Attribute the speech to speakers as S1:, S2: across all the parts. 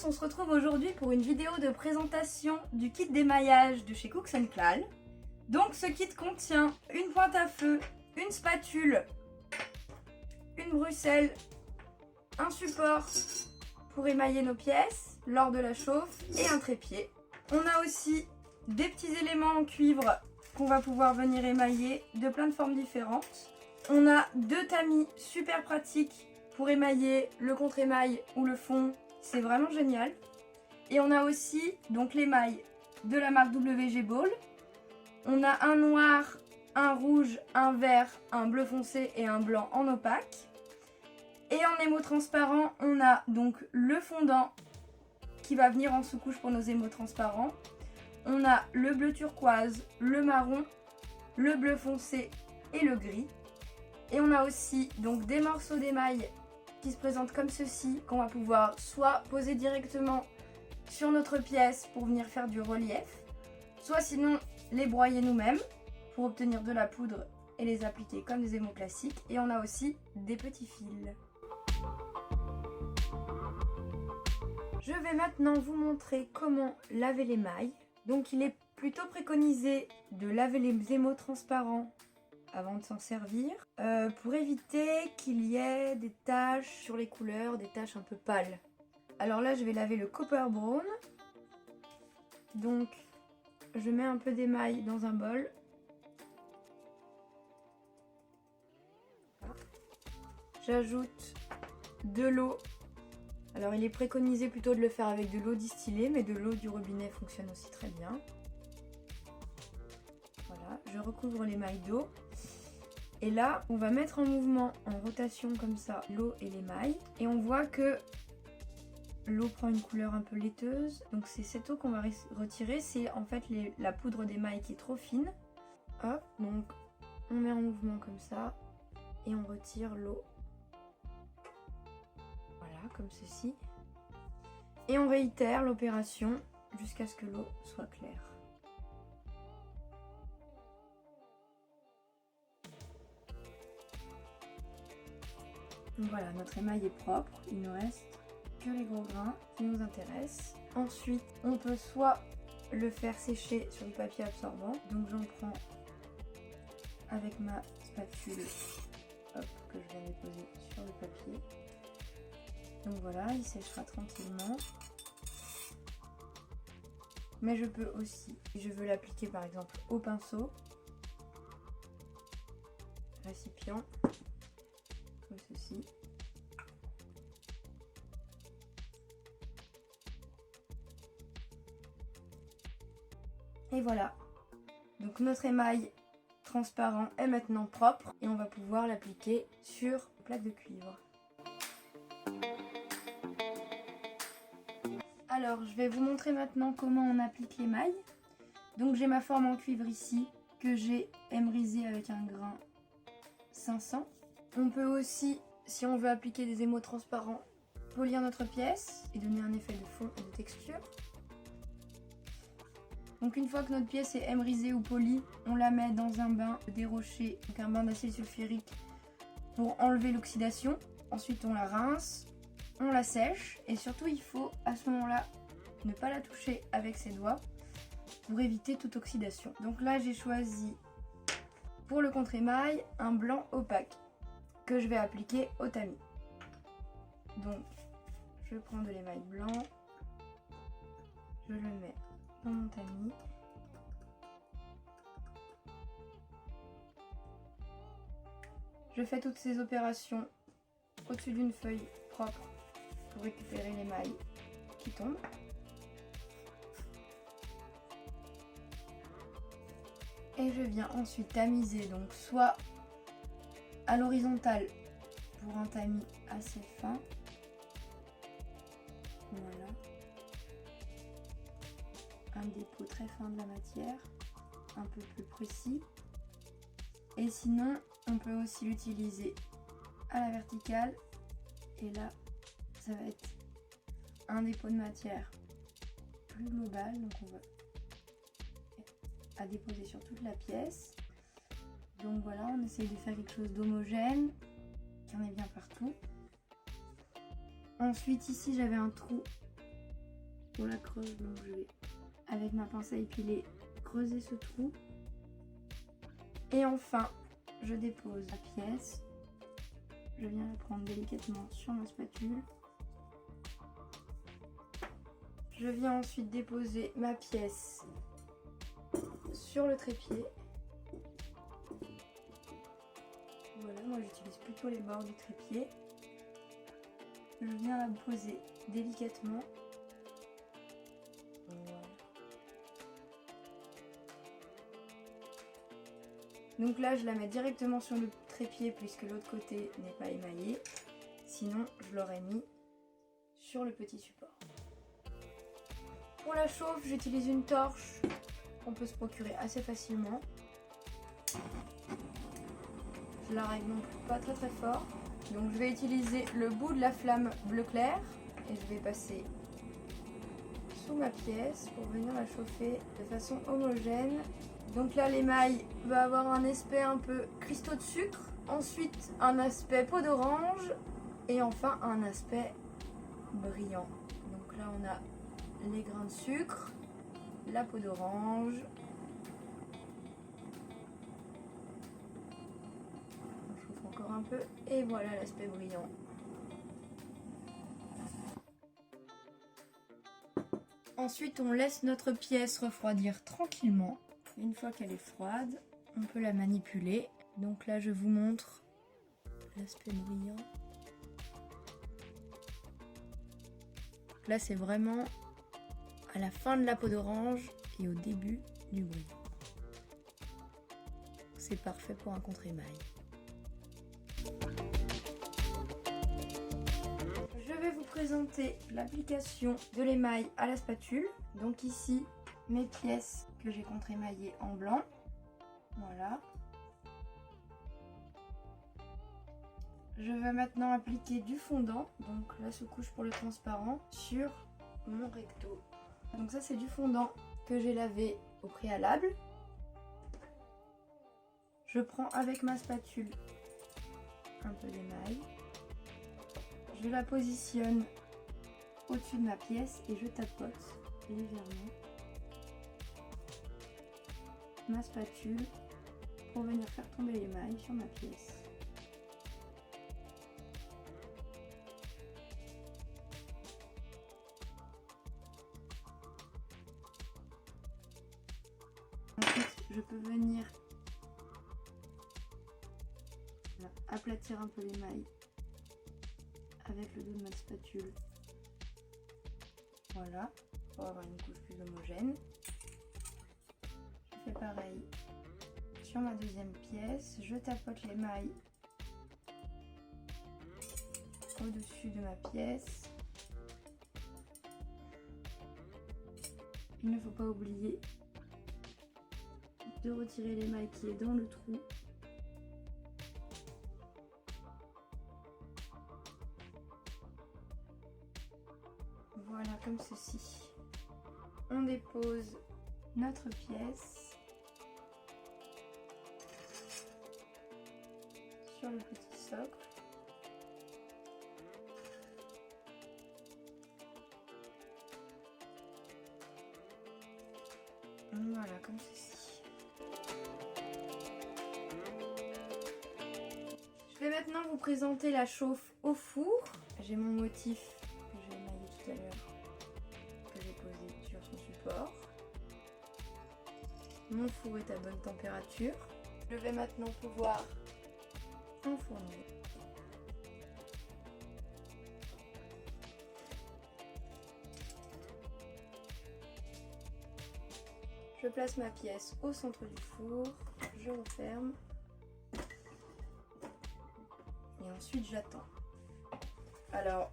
S1: on se retrouve aujourd'hui pour une vidéo de présentation du kit d'émaillage de chez Cooks & Klal. Donc ce kit contient une pointe à feu, une spatule, une bruxelle, un support pour émailler nos pièces lors de la chauffe et un trépied. On a aussi des petits éléments en cuivre qu'on va pouvoir venir émailler de plein de formes différentes. On a deux tamis super pratiques pour émailler le contre-émail ou le fond, c'est vraiment génial. Et on a aussi donc l'émail de la marque WG Ball. On a un noir, un rouge, un vert, un bleu foncé et un blanc en opaque. Et en émaux transparent, on a donc le fondant qui va venir en sous-couche pour nos émaux transparents. On a le bleu turquoise, le marron, le bleu foncé et le gris. Et on a aussi donc des morceaux d'émail qui se présentent comme ceci, qu'on va pouvoir soit poser directement sur notre pièce pour venir faire du relief, soit sinon les broyer nous-mêmes pour obtenir de la poudre et les appliquer comme des émaux classiques. Et on a aussi des petits fils. Je vais maintenant vous montrer comment laver l'émail. Donc il est plutôt préconisé de laver les émaux transparents avant de s'en servir pour éviter qu'il y ait des taches sur les couleurs, des taches un peu pâles. Alors là je vais laver le Copper Brown. Donc je mets un peu d'émail dans un bol. J'ajoute de l'eau. Alors il est préconisé plutôt de le faire avec de l'eau distillée, mais de l'eau du robinet fonctionne aussi très bien. Voilà, je recouvre l'émail d'eau. Et là, on va mettre en mouvement, en rotation comme ça, l'eau et l'émail. Et on voit que l'eau prend une couleur un peu laiteuse. Donc c'est cette eau qu'on va retirer. C'est en fait la poudre d'émail qui est trop fine. Hop, donc on met en mouvement comme ça. Et on retire l'eau. Voilà, comme ceci. Et on réitère l'opération jusqu'à ce que l'eau soit claire. Donc voilà, notre émail est propre, il ne reste que les gros grains qui nous intéressent. Ensuite, on peut soit le faire sécher sur du papier absorbant, donc j'en prends avec ma spatule hop, que je viens de poser sur le papier. Donc voilà, il séchera tranquillement. Mais je peux aussi, si je veux l'appliquer par exemple au pinceau, récipient, comme ceci. Et voilà, donc notre émail transparent est maintenant propre et on va pouvoir l'appliquer sur une plaque de cuivre. Alors je vais vous montrer maintenant comment on applique l'émail. Donc j'ai ma forme en cuivre ici que j'ai émrisée avec un grain 500. On peut aussi, si on veut appliquer des émaux transparents, polir notre pièce et donner un effet de fond et de texture. Donc une fois que notre pièce est émrisée ou polie, on la met dans un bain déroché, donc un bain d'acide sulfurique pour enlever l'oxydation. Ensuite on la rince, on la sèche et surtout il faut à ce moment-là ne pas la toucher avec ses doigts pour éviter toute oxydation. Donc là j'ai choisi pour le contre-émail un blanc opaque que je vais appliquer au tamis. Donc je prends de l'émail blanc, je le mets dans mon tamis. Je fais toutes ces opérations au-dessus d'une feuille propre pour récupérer l'émail qui tombe. Et je viens ensuite tamiser, donc soit à l'horizontale pour un tamis assez fin. Voilà. Un dépôt très fin de la matière, un peu plus précis. Et sinon, on peut aussi l'utiliser à la verticale. Et là, ça va être un dépôt de matière plus global. Donc on va à déposer sur toute la pièce. Donc voilà, on essaye de faire quelque chose d'homogène, qui en est bien partout. Ensuite ici j'avais un trou pour la creuse, donc je vais avec ma pince à épiler creuser ce trou. Et enfin, je dépose la pièce. Je viens la prendre délicatement sur ma spatule. Je viens ensuite déposer ma pièce sur le trépied. Voilà, moi j'utilise plutôt les bords du trépied. Je viens la poser délicatement. Voilà. Donc là, je la mets directement sur le trépied puisque l'autre côté n'est pas émaillé. Sinon, je l'aurais mis sur le petit support. Pour la chauffe, j'utilise une torche qu'on peut se procurer assez facilement. Je la règle non plus pas très fort. Donc je vais utiliser le bout de la flamme bleu clair et je vais passer sous ma pièce pour venir la chauffer de façon homogène. Donc là, l'émail va avoir un aspect un peu cristaux de sucre, ensuite un aspect peau d'orange et enfin un aspect brillant. Donc là, on a les grains de sucre, la peau d'orange. On chauffe encore un peu et voilà l'aspect brillant. Ensuite, on laisse notre pièce refroidir tranquillement. Une fois qu'elle est froide, on peut la manipuler. Donc là, je vous montre l'aspect brillant. Là, c'est vraiment à la fin de la peau d'orange et au début du brillant. C'est parfait pour un contre-émail. Je vais vous présenter l'application de l'émail à la spatule. Donc ici, mes pièces que j'ai contre-émaillées en blanc. Voilà. Je vais maintenant appliquer du fondant, donc là ce couche pour le transparent, sur mon recto. Donc ça c'est du fondant que j'ai lavé au préalable. Je prends avec ma spatule un peu d'émail. Je la positionne au-dessus de ma pièce et je tapote légèrement ma spatule pour venir faire tomber l'émail sur ma pièce. Ensuite, je peux venir aplatir un peu l'émail avec le dos de ma spatule. Voilà, pour avoir une couche plus homogène. Je fais pareil sur ma deuxième pièce. Je tapote l'émail au-dessus de ma pièce. Il ne faut pas oublier de retirer l'émail qui est dans le trou. Voilà, comme ceci. On dépose notre pièce sur le petit socle. Voilà, comme ceci. Je vais maintenant vous présenter la chauffe au four. J'ai mon motif que j'ai émaillé tout à l'heure, que j'ai posé sur son support. Mon four est à bonne température. Je vais maintenant pouvoir enfourner. Je place ma pièce au centre du four, je referme et ensuite j'attends. Alors,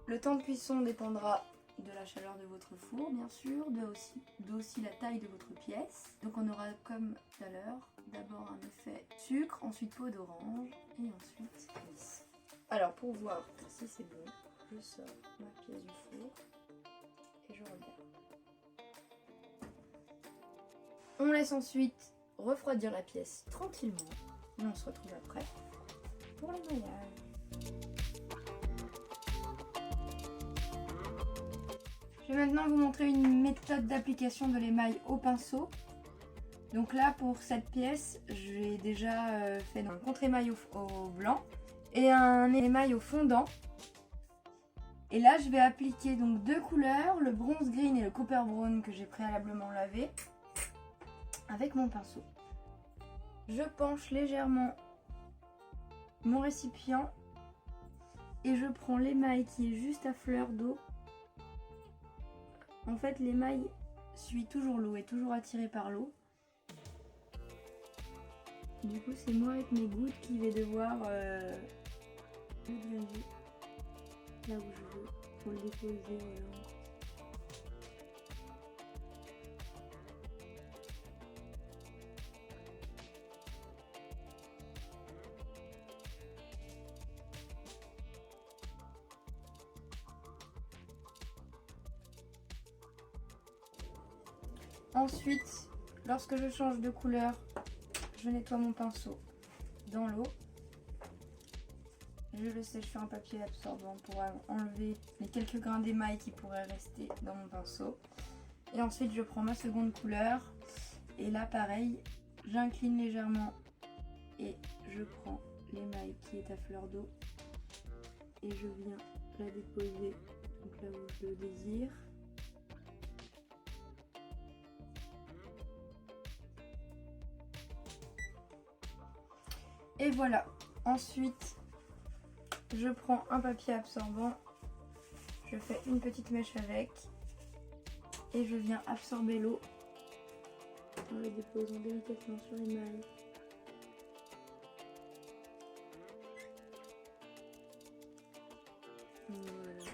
S1: le temps de cuisson dépendra de la chaleur de votre four, bien sûr, de aussi la taille de votre pièce. Donc on aura comme tout à l'heure, d'abord un effet sucre, ensuite peau d'orange et ensuite lisse. Alors pour voir si c'est bon, je sors ma pièce du four et je regarde. On laisse ensuite refroidir la pièce tranquillement et on se retrouve après pour l'émaillage. Je vais maintenant vous montrer une méthode d'application de l'émail au pinceau. Donc là, pour cette pièce, j'ai déjà fait un contre-émail au blanc et un émail au fondant. Et là, je vais appliquer donc 2 couleurs, le bronze green et le copper brown que j'ai préalablement lavé avec mon pinceau. Je penche légèrement mon récipient et je prends l'émail qui est juste à fleur d'eau. En fait, l'émail suit toujours l'eau, est toujours attiré par l'eau. Du coup, c'est moi avec mes gouttes qui vais devoir diriger là où je veux pour le déposer. Voilà. Ensuite, lorsque je change de couleur, je nettoie mon pinceau dans l'eau. Je le sèche sur un papier absorbant pour enlever les quelques grains d'émail qui pourraient rester dans mon pinceau. Et ensuite, je prends ma seconde couleur. Et là, pareil, j'incline légèrement et je prends l'émail qui est à fleur d'eau. Et je viens la déposer donc là où je le désire. Et voilà, ensuite je prends un papier absorbant, je fais une petite mèche avec et je viens absorber l'eau en le déposant délicatement sur l'émail. Voilà.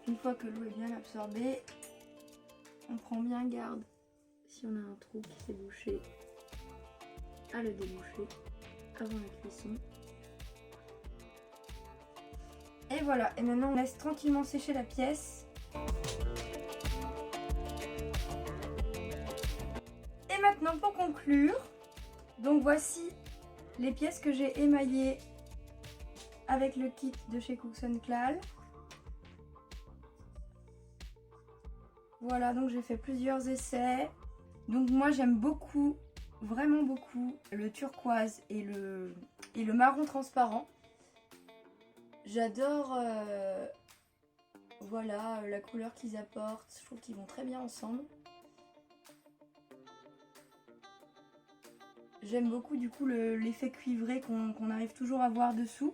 S1: Une fois que l'eau est bien absorbée, on prend bien garde. Si on a un trou qui s'est bouché, à le déboucher avant la cuisson. Et voilà, et maintenant on laisse tranquillement sécher la pièce. Et maintenant pour conclure, donc voici les pièces que j'ai émaillées avec le kit de chez Cooks & Klal. Voilà, donc j'ai fait plusieurs essais. Donc moi j'aime beaucoup, vraiment beaucoup, le turquoise et le marron transparent. J'adore voilà, la couleur qu'ils apportent, je trouve qu'ils vont très bien ensemble. J'aime beaucoup du coup l'effet cuivré qu'on arrive toujours à voir dessous.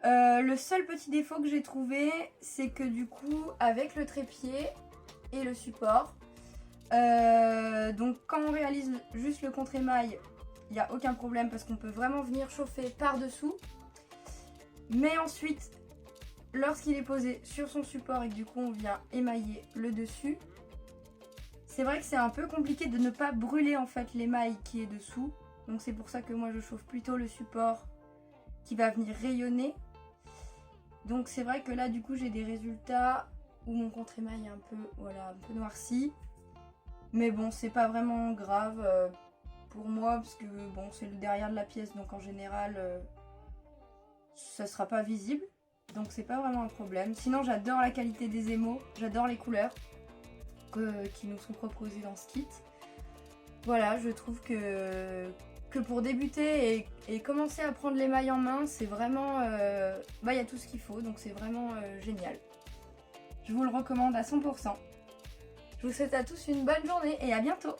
S1: Le seul petit défaut que j'ai trouvé, c'est que du coup avec le trépied et le support, donc quand on réalise juste le contre-émail, il n'y a aucun problème parce qu'on peut vraiment venir chauffer par dessous. Mais ensuite, lorsqu'il est posé sur son support et que du coup on vient émailler le dessus, c'est vrai que c'est un peu compliqué de ne pas brûler en fait l'émail qui est dessous. Donc c'est pour ça que moi je chauffe plutôt le support qui va venir rayonner. Donc c'est vrai que là du coup j'ai des résultats où mon contre-émail est un peu, voilà, un peu noirci. Mais bon, c'est pas vraiment grave pour moi parce que bon, c'est le derrière de la pièce, donc en général ça sera pas visible. Donc c'est pas vraiment un problème. Sinon j'adore la qualité des émaux, j'adore les couleurs qui nous sont proposées dans ce kit. Voilà, je trouve que pour débuter et commencer à prendre l'émail en main, c'est vraiment, y a tout ce qu'il faut, donc c'est vraiment génial. Je vous le recommande à 100%. Je vous souhaite à tous une bonne journée et à bientôt.